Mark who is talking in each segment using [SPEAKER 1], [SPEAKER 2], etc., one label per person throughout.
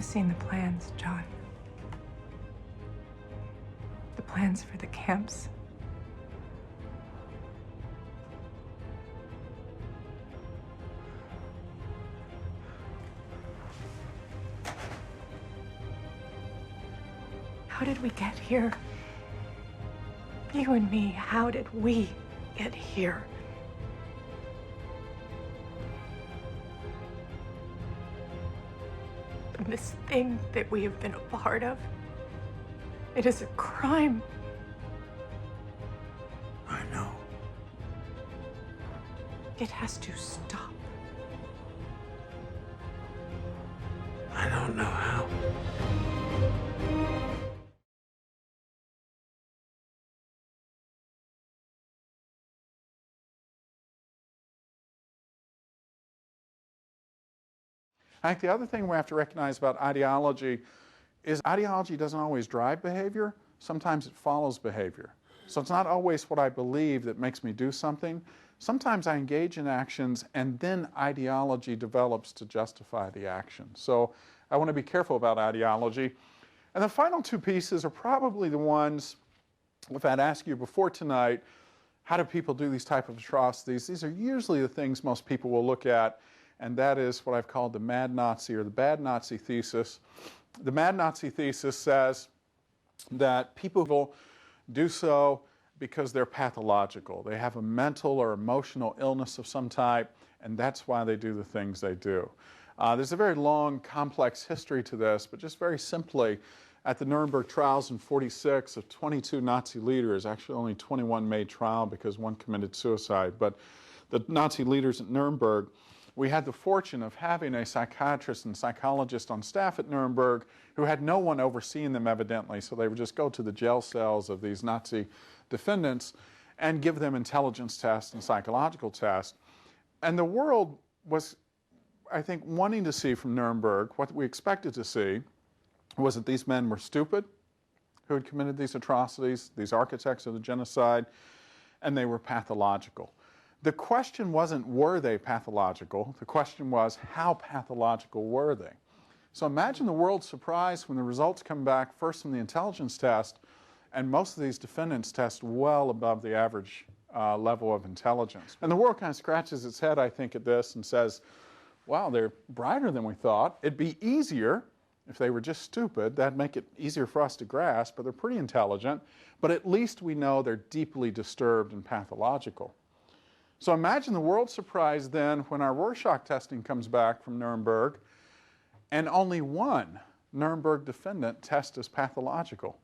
[SPEAKER 1] I've seen the plans, John. The plans for the camps. How did we get here? You and me, how did we get here? And this thing that we have been a part of, it is a crime.
[SPEAKER 2] I know.
[SPEAKER 1] It has to stop.
[SPEAKER 2] I don't know how.
[SPEAKER 3] I think the other thing we have to recognize about ideology is ideology doesn't always drive behavior. Sometimes it follows behavior. So it's not always what I believe that makes me do something. Sometimes I engage in actions and then ideology develops to justify the action. So I want to be careful about ideology. And the final two pieces are probably the ones, if I'd asked you before tonight, how do people do these type of atrocities? These are usually the things most people will look at, and that is what I've called the mad Nazi or the bad Nazi thesis. The mad Nazi thesis says that people will do so because they're pathological. They have a mental or emotional illness of some type, and that's why they do the things they do. There's a very long, complex history to this, but just very simply, at the Nuremberg trials in '46, of 22 Nazi leaders, actually only 21 made trial because one committed suicide, but the Nazi leaders at Nuremberg, we had the fortune of having a psychiatrist and psychologist on staff at Nuremberg who had no one overseeing them evidently, so they would just go to the jail cells of these Nazi defendants and give them intelligence tests and psychological tests. And the world was, I think, wanting to see from Nuremberg, what we expected to see was that these men were stupid who had committed these atrocities, these architects of the genocide, and they were pathological. The question wasn't, were they pathological? The question was, how pathological were they? So imagine the world's surprise when the results come back first from the intelligence test, and most of these defendants test well above the average level of intelligence. And the world kind of scratches its head, I think, at this and says, wow, they're brighter than we thought. It'd be easier if they were just stupid. That'd make it easier for us to grasp, but they're pretty intelligent. But at least we know they're deeply disturbed and pathological. So imagine the world's surprise then when our Rorschach testing comes back from Nuremberg and only one Nuremberg defendant tests as pathological.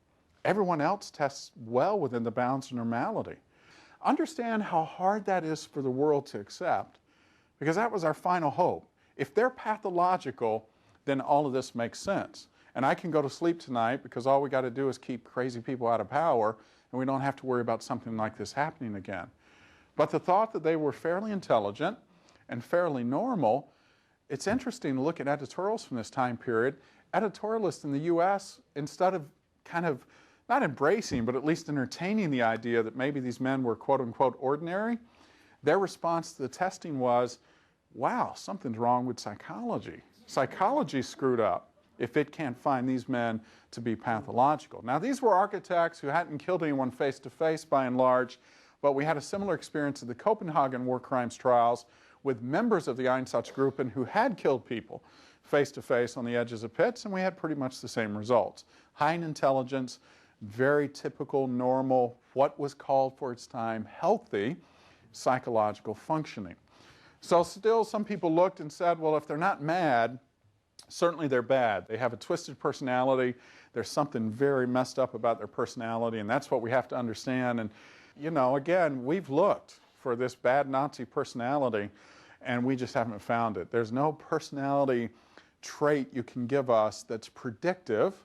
[SPEAKER 3] Everyone else tests well within the bounds of normality. Understand how hard that is for the world to accept, because that was our final hope. If they're pathological, then all of this makes sense. And I can go to sleep tonight because all we got to do is keep crazy people out of power and we don't have to worry about something like this happening again. But the thought that they were fairly intelligent and fairly normal, it's interesting to look at editorials from this time period. Editorialists in the US, instead of kind of not embracing, but at least entertaining the idea that maybe these men were quote-unquote ordinary, their response to the testing was, wow, something's wrong with psychology. Psychology's screwed up if it can't find these men to be pathological. Now, these were architects who hadn't killed anyone face-to-face by and large, but we had a similar experience at the Copenhagen war crimes trials with members of the Einsatzgruppen who had killed people face-to-face on the edges of pits, and we had pretty much the same results. High in intelligence, very typical, normal, what was called for its time, healthy psychological functioning. So still some people looked and said, well, if they're not mad, certainly they're bad. They have a twisted personality. There's something very messed up about their personality, and that's what we have to understand. And you know, again, we've looked for this bad Nazi personality, and we just haven't found it. There's no personality trait you can give us that's predictive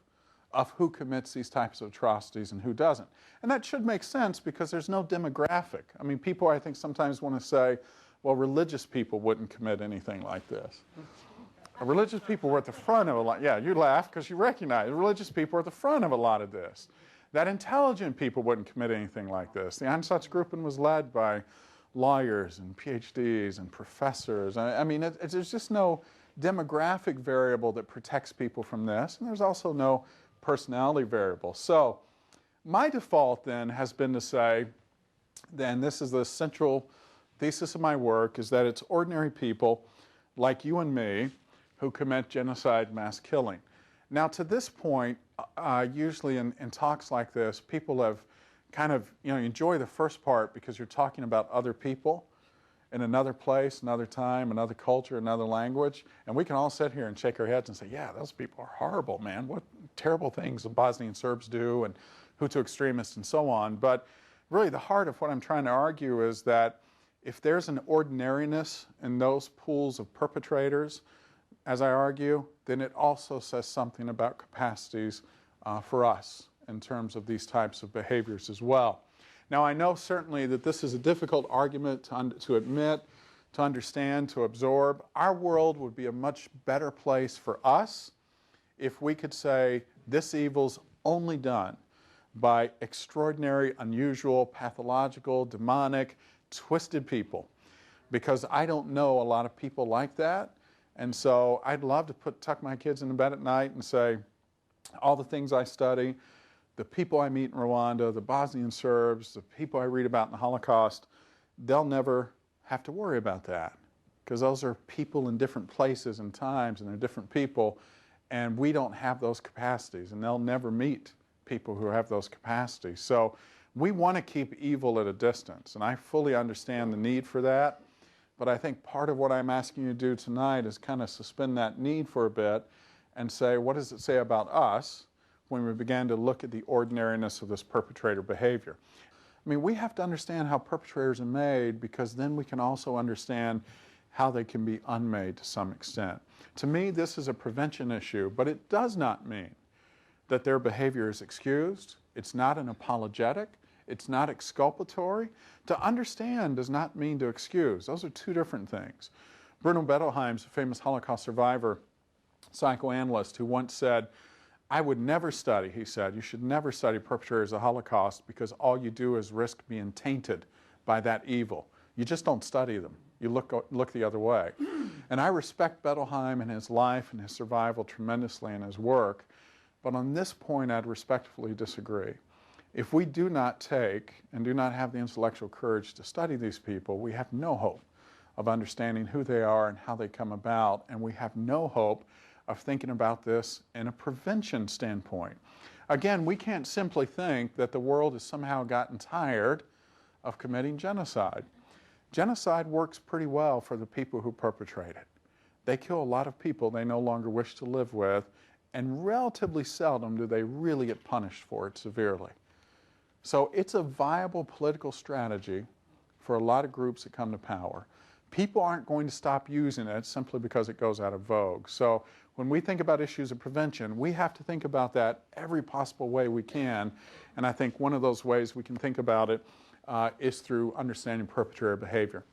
[SPEAKER 3] of who commits these types of atrocities and who doesn't. And that should make sense because there's no demographic. I mean, people, I think, sometimes want to say, well, religious people wouldn't commit anything like this. Religious people were at the front of a lot. Yeah, you laugh because you recognize religious people are at the front of a lot of this. That intelligent people wouldn't commit anything like this. The Einsatzgruppen was led by lawyers and PhDs and professors. I mean, there's just no demographic variable that protects people from this, and there's also no personality variable. So my default then has been to say, then this is the central thesis of my work, is that it's ordinary people like you and me who commit genocide, mass killing. Now to this point, usually in talks like this, people have kind of, you enjoy the first part because you're talking about other people in another place, another time, another culture, another language, and we can all sit here and shake our heads and say, yeah, those people are horrible, man. What terrible things the Bosnian Serbs do, and Hutu extremists and so on. But really the heart of what I'm trying to argue is that if there's an ordinariness in those pools of perpetrators, as I argue, then it also says something about capacities for us in terms of these types of behaviors as well. Now, I know certainly that this is a difficult argument to admit, to understand, to absorb. Our world would be a much better place for us if we could say this evil's only done by extraordinary, unusual, pathological, demonic, twisted people. Because I don't know a lot of people like that. And so I'd love to tuck my kids into bed at night and say, all the things I study, the people I meet in Rwanda, the Bosnian Serbs, the people I read about in the Holocaust, they'll never have to worry about that. Because those are people in different places and times, and they're different people, and we don't have those capacities, and they'll never meet people who have those capacities. So we want to keep evil at a distance, and I fully understand the need for that. But I think part of what I'm asking you to do tonight is kind of suspend that need for a bit and say, what does it say about us when we began to look at the ordinariness of this perpetrator behavior? I mean, we have to understand how perpetrators are made, because then we can also understand how they can be unmade to some extent. To me, this is a prevention issue, but it does not mean that their behavior is excused. It's not an apologetic. It's not exculpatory. To understand does not mean to excuse. Those are two different things. Bruno Bettelheim's a famous Holocaust survivor, psychoanalyst, who once said, I would never study, he said, you should never study perpetrators of the Holocaust, because all you do is risk being tainted by that evil. You just don't study them. You look the other way. And I respect Bettelheim and his life and his survival tremendously in his work, but on this point I'd respectfully disagree. If we do not take and do not have the intellectual courage to study these people, we have no hope of understanding who they are and how they come about, and we have no hope of thinking about this in a prevention standpoint. Again, we can't simply think that the world has somehow gotten tired of committing genocide. Genocide works pretty well for the people who perpetrate it. They kill a lot of people they no longer wish to live with, and relatively seldom do they really get punished for it severely. So it's a viable political strategy for a lot of groups that come to power. People aren't going to stop using it simply because it goes out of vogue. So when we think about issues of prevention, we have to think about that every possible way we can. And I think one of those ways we can think about it is through understanding perpetrator behavior.